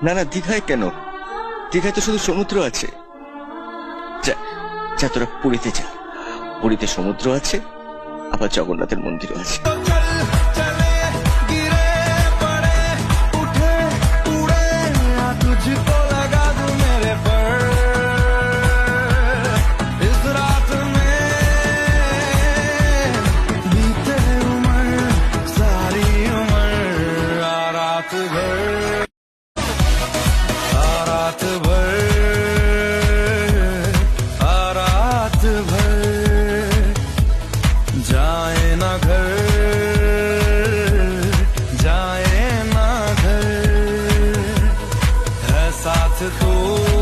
না না, দীঘায় কেন? দীঘায় তো শুধু সমুদ্র আছে। যা যা, তোরা পুরীতে যা। পুরীতে সমুদ্র আছে, আবার জগন্নাথের মন্দিরও আছে। जाए ना घर, जाए ना घर, है साथ तो